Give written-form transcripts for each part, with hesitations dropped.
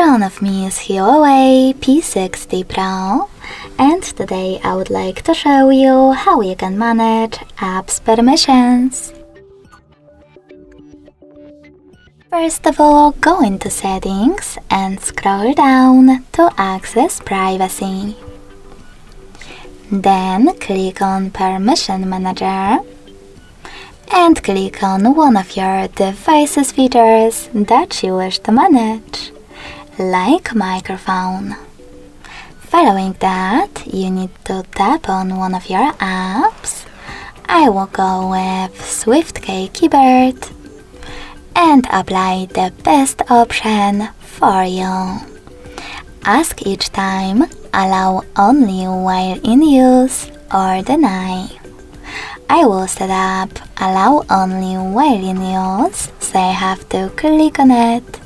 front of me is HUAWEI P60 Pro, and today I would like to show you how you can manage apps permissions. First of all, go into Settings and scroll down to access Privacy. Then click on Permission Manager and click on one of your device's features that you wish to manage, like microphone. Following that, you need to tap on one of your apps. I will go with SwiftKey Keyboard and apply the best option for you. Ask each time, allow only while in use or deny. I will set up allow only while in use, so I have to click on it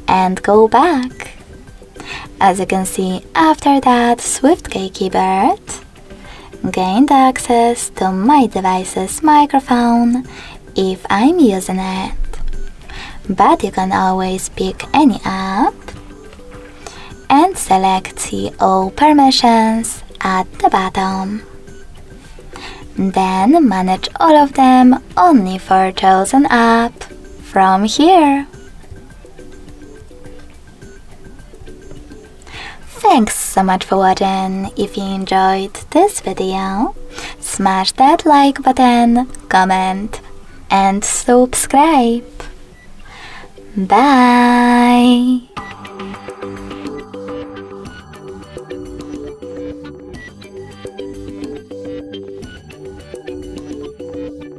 and go back. As you can see, after that, SwiftKey Keyboard gained access to my device's microphone if I'm using it. But you can always pick any app and select See All Permissions at the bottom. Then manage all of them only for chosen app from here. Thanks so much for watching. If you enjoyed this video, smash that like button, comment and subscribe. Bye!